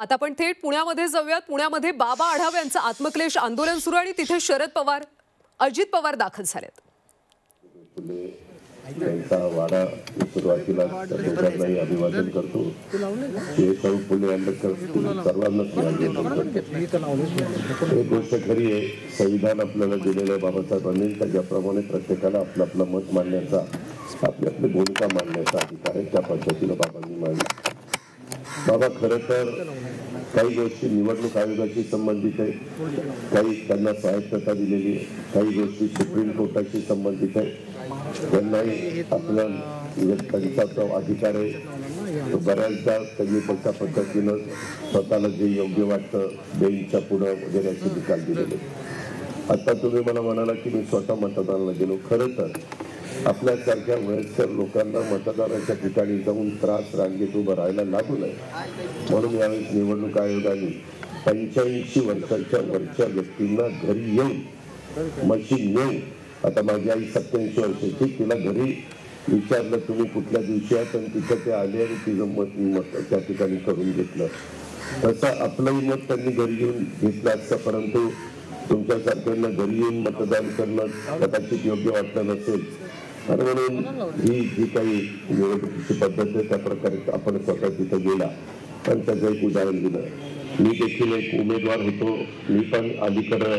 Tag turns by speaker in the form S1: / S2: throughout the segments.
S1: आता आपण थेट पुण्यामध्ये जाऊयात। पुण्यामध्ये बाबा आढाव यांचं आत्मक्लेश आंदोलन सुरू आणि तिथे शरद पवार, अजित पवार दाखल झालेत।
S2: त्यांचा वाडा सुरुवातीला दोघांनाही अभिवादन करतो। फुले आंबेडकर सर्वांनाच एक गोष्ट खरी आहे, संविधान आपल्याला दिलेलं आहे बाबासाहेबांनी, ज्याप्रमाणे प्रत्येकाला आपलं आपलं मत मांडण्याचा, आपली आपली भूमिका मांडण्याचा अधिकार आहे, त्या पद्धतीनं बाबांनी मांडलं। बाबा खरं तर काही गोष्टी निवडणूक आयोगाशी संबंधित आहे, काही त्यांना स्वायत्तता दिलेली आहे, काही गोष्टी सुप्रीम कोर्टाशी संबंधित आहे, त्यांनाही आपला त्यांचा तो अधिकार आहे। बऱ्याचदा त्यांनी त्याच्या पद्धतीनं स्वतःला जे योग्य वाटतं बेंचच्या पुढं वगैरे असे निकाल दिलेले। आता तुम्ही मला म्हणाला की मी स्वतः मतदानाला गेलो, खरं तर आपल्यासारख्या वयस्कर लोकांना मतदानाच्या ठिकाणी जाऊन त्रास रांगेत उभं राहायला लागू नये, म्हणून यावेळेस निवडणूक आयोगाने 85 वर्षाच्या वरच्या व्यक्तींना घरी येऊन मशीन नेऊन, आता माझी आई 87 वर्षाची, तिला घरी विचारलं तुम्ही कुठल्या दिवशी आहात आणि तिथं ते आले आणि तिचं मत त्या ठिकाणी करून घेतलं। तसं आपलंही मत त्यांनी घरी येऊन घेतलं असतं, परंतु तुमच्यासारख्यांना घरी येऊन मतदान करणं कदाचित योग्य वाटलं नसेल, आणि म्हणून ही जी काही निवडणुकीची पद्धत आहे त्या प्रकारे आपण स्वतः तिथं गेला आणि त्याचं एक उदाहरण दिलं। मी देखील एक उमेदवार होतो, मी पण अलीकडं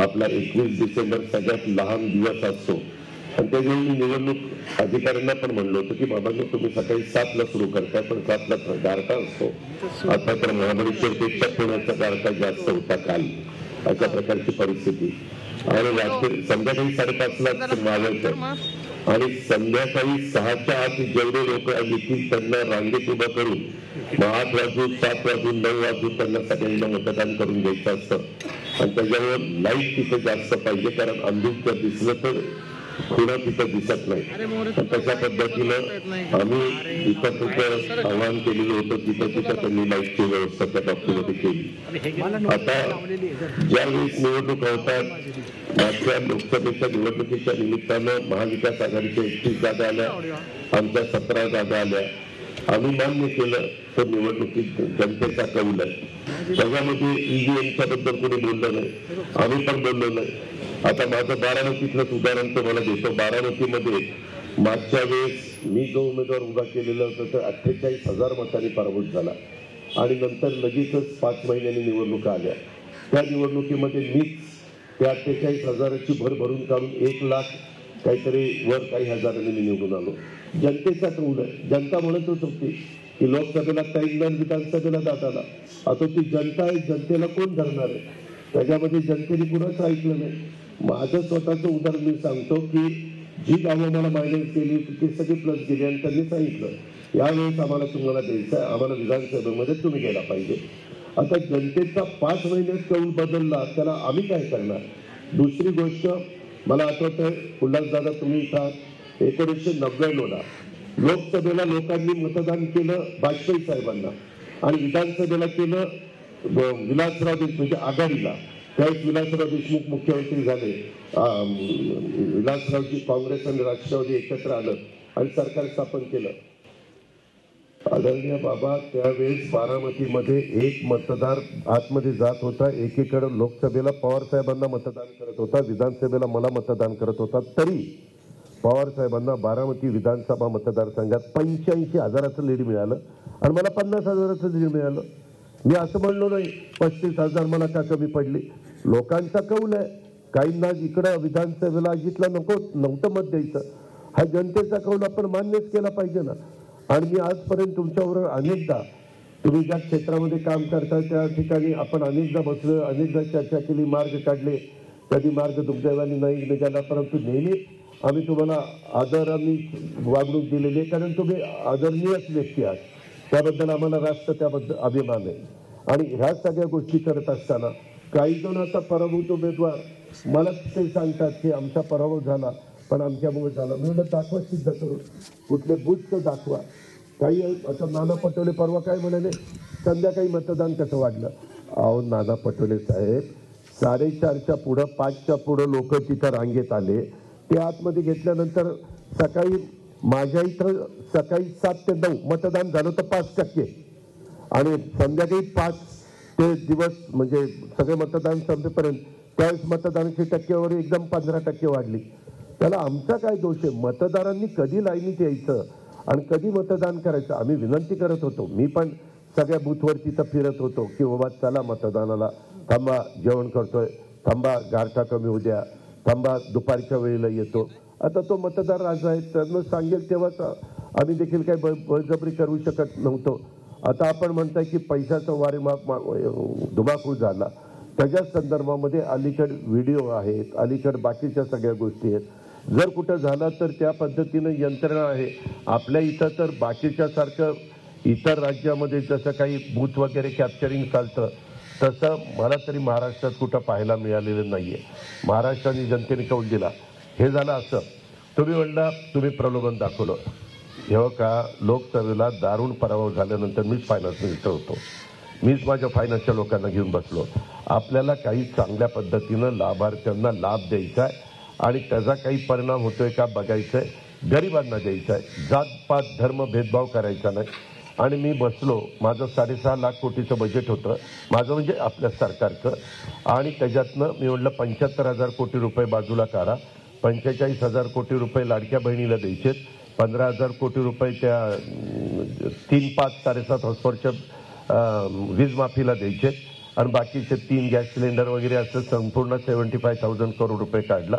S2: आपला 21 डिसेंबर सगळ्यात लहान दिवस असतो आणि त्याच्यावेळी मी निवडणूक अधिकाऱ्यांना पण म्हणलं होतं की बाबांनो तुम्ही सकाळी 7ला सुरू करताय, पण 7ला गारठा असतो, आता तर महाबळेश्वरपेक्षा पुण्याचा गारठा जास्त होता काल, अशा प्रकारची परिस्थिती। आणि रात्री संध्याकाळी 5:30ला वाजायचं आणि संध्याकाळी 6च्या आत जेवढे लोक येतील त्यांना रांगेत उभं करून 8 वाजून 7 वाजून 9 वाजून त्यांना सगळ्यांना मतदान करून घ्यायचं असतं आणि त्याच्यावर लाईट तिथे जास्त पाहिजे, कारण अंधुक जर दिसलं तर पुन्हा तिथं दिसत नाही। तशा पद्धतीनं आम्ही जिथं तिथं आवाहन केलेलं होतं तिथं तिथं त्यांनी लाईटची व्यवस्था त्या बाबतीमध्ये केली। आता ज्यावेळेस निवडणूक होतात, मागच्या लोकसभेच्या निवडणुकीच्या निमित्तानं महाविकास आघाडीच्या 31 जागा आल्या, आमच्या 17 जागा आल्या, आम्ही मान्य केलं तर निवडणुकीत जनतेचा कौल आहे, त्याच्यामध्ये ईव्हीएमच्या बद्दल कोणी बोललं नाही, आम्ही पण बोललो नाही। आता माझं बारामतीतलंच उदाहरण तुम्हाला देतो। बारामतीमध्ये मागच्या वेळेस मी जो उमेदवार उभा केलेला होता तर 48,000 मतांनी पराभूत झाला आणि नंतर लगेचच 5 महिन्यांनी निवडणुका आल्या। त्या निवडणुकीमध्ये मीच त्या 48,000ची भर भरून काढून 1 लाख काहीतरी वर काही हजारांनी मी निवडून आलो। जनतेचा कौल आहे, जनता म्हणतच होती की लोकसभेला काही विधानसभेला दादाला, आता ती जनता आहे, जनतेला कोण धरणार आहे, त्याच्यामध्ये जनतेने कुणाचं ऐकलं नाही। माझं स्वतःचं उदाहरण मी सांगतो की जी गावं मला मायनस केली ती सगळी प्लस गेली आणि त्यांनी सांगितलं यावेळेस आम्हाला तुम्हाला द्यायचं आहे, आम्हाला विधानसभेमध्ये तुम्ही गेला पाहिजे। आता जनतेचा 5 महिन्यात कौल बदलला, त्याला आम्ही काय करणार। दुसरी गोष्ट मला आठवत आहे उल्हासदादा तुम्ही इथं 1999ला लोकसभेला लोकांनी मतदान केलं वाजपेयी साहेबांना आणि विधानसभेला केलं विलासराव देशमुख म्हणजे आघाडीला। त्यावेळेस विलासराव देशमुख मुख्यमंत्री झाले, विलासरावची काँग्रेस आणि राष्ट्रवादी एकत्र आलं आणि सरकार स्थापन केलं। आदरणीय बाबा त्यावेळेस बारामतीमध्ये एक मतदार आतमध्ये जात होता, एकीकडे लोकसभेला पवार साहेबांना मतदान करत होता, विधानसभेला मला मतदान करत होता, तरी पवार साहेबांना बारामती विधानसभा मतदारसंघात 85,000चं लीड मिळालं आणि मला 50,000चं लीड मिळालं। मी असं म्हणलो नाही 35,000 मला का कमी पडली, लोकांचा कौल आहे। काहींना इकडं विधानसभेला अजितला नव्हतं मत द्यायचं, हा जनतेचा कौल आपण मान्यच केला पाहिजे ना। आणि मी आजपर्यंत तुमच्याबरोबर अनेकदा तुम्ही ज्या क्षेत्रामध्ये काम करता त्या ठिकाणी आपण अनेकदा बसलो, अनेकदा चर्चा केली, मार्ग काढले, कधी मार्ग दुर्दैवाने नाही निघाला, परंतु नेहमी आम्ही तुम्हाला आदराने वागणूक दिलेली आहे, कारण तुम्ही आदरणीयच व्यक्ती आहात, त्याबद्दल आम्हाला राष्ट्र त्याबद्दल अभिमान आहे। आणि ह्या सगळ्या गोष्टी करत असताना काही जण आता पराभूत उमेदवार मला ते सांगतात की आमचा पराभव झाला पण आमच्यामुळे झाला। मी म्हणलं दाखवा, सिद्ध करू, कुठले बूथ दाखवा। काही आता नाना पटोले परवा काय म्हणाले, संध्याकाळी मतदान कसं वाढलं। अहो नाना पटोले साहेब 4:30च्या पुढं 5च्या पुढं लोक तिथं रांगेत आले, ते आतमध्ये घेतल्यानंतर सकाळी माझ्या इथं सकाळी 7 ते 9 मतदान झालं तर 5%, आणि संध्याकाळी 5 ते दिवस म्हणजे सगळे मतदान संपेपर्यंत त्यावेळेस मतदानाची टक्केवारी एकदम 15% वाढली. त्याला आमचा काय दोष आहे? मतदारांनी कधी लाईनीत यायचं आणि कधी मतदान करायचं आम्ही विनंती करत होतो. मी पण सगळ्या बूथवर तिथं फिरत होतो की बाबा चला मतदानाला, थांबा जेवण करतोय, थांबा गारठा कमी होऊ द्या, थांबा दुपारच्या वेळेला येतो. आता तो मतदार राजा आहे, त्यांना सांगेल तेव्हाच आम्ही देखील काही बळजबरी करू शकत नव्हतो. आता आपण म्हणताय की पैशाचा वारेमाप धुमाकूळ झाला, त्याच्या संदर्भामध्ये अलीकड व्हिडिओ आहेत, अलीकड बाकीच्या सगळ्या गोष्टी आहेत. जर कुठं झाला तर त्या पद्धतीनं यंत्रणा आहे. आपल्या इथं तर बाकीच्या सारखं इतर राज्यामध्ये जसं काही बूथ वगैरे कॅप्चरिंग चालतं तसं मला तरी महाराष्ट्रात कुठं पाहायला मिळालेलं नाहीये. महाराष्ट्राने जनतेने कौल दिला. हे झालं असं, तुम्ही म्हणला तुम्ही प्रलोभन दाखवलं. जेव्हा का लोकसभेला दारुण पराभव झाल्यानंतर मीच फायनान्स मिनिस्टर होतो, मीच माझ्या फायनान्सच्या लोकांना घेऊन बसलो. आपल्याला काही चांगल्या पद्धतीनं लाभार्थ्यांना लाभ द्यायचा आहे आणि त्याचा काही परिणाम होतोय का बघायचं आहे, गरिबांना द्यायचं आहे, जातपात धर्म भेदभाव करायचा नाही. आणि मी बसलो, माझं 6.5 लाख कोटीचं बजेट होतं माझं, म्हणजे आपल्या सरकारचं. आणि त्याच्यातनं मी म्हटलं 75,000 कोटी रुपये बाजूला काढा, 45,000 कोटी रुपये लाडक्या बहिणीला द्यायचे, 15,000 कोटी रुपये त्या 3, 5, 7.5 हॉर्सपॉवरच्या वीज माफीला द्यायचे आणि बाकीचे 3 गॅस सिलेंडर वगैरे असं संपूर्ण 75,000 करोड रुपये काढला.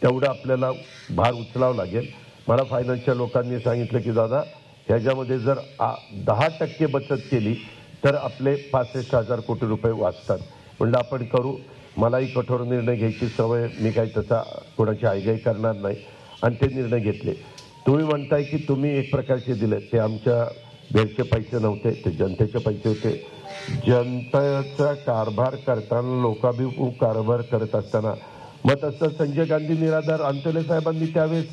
S2: तेवढं आपल्याला भार उचलावं लागेल. मला फायनान्सच्या लोकांनी सांगितलं की दादा ह्याच्यामध्ये जर 10% बचत केली तर आपले 65,000 कोटी रुपये वाचतात. म्हणलं आपण करू. मलाही कठोर निर्णय घ्यायची सवय, मी काही तसा कोणाची आयगाई करणार नाही आणि ते निर्णय घेतले. तुम्ही म्हणताय की तुम्ही एक प्रकारचे दिले, ते आमच्या बेरचे पैसे नव्हते, ते जनतेचे पैसे होते. जनतेचा कारभार करताना, लोकाभिमुख कारभार करत असताना मग तसं संजय गांधी निराधार अंतोले साहेबांनी त्यावेळेस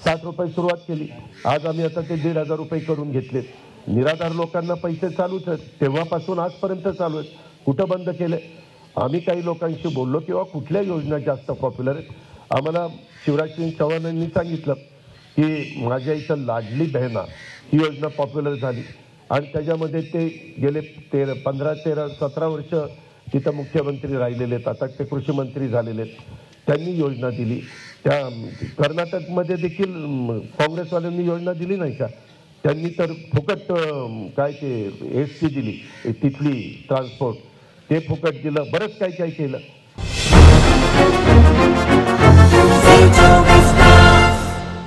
S2: 60 रुपये सुरुवात केली. आज आम्ही आता ते 1,500 रुपये करून घेतले. निराधार लोकांना पैसे चालूच आहेत, तेव्हापासून आजपर्यंत चालू आहेत. कुठं बंद केले? आम्ही काही लोकांशी बोललो किंवा कुठल्या योजना जास्त पॉप्युलर आहेत. आम्हाला शिवराज सिंग चौहानांनी सांगितलं की माझ्या इथं लाडली बहिणा ही योजना पॉप्युलर झाली आणि त्याच्यामध्ये ते गेले 15, 13, 17 वर्ष तिथं मुख्यमंत्री राहिलेले आहेत. आता ते कृषी मंत्री झालेले आहेत. त्यांनी योजना दिली. त्या कर्नाटकमध्ये देखील काँग्रेसवाल्यांनी योजना दिली नाही का? त्यांनी तर फुकट काय ते ST दिली, तिथली ट्रान्सपोर्ट ते फुकट दिलं, बरंच काही काही केलं.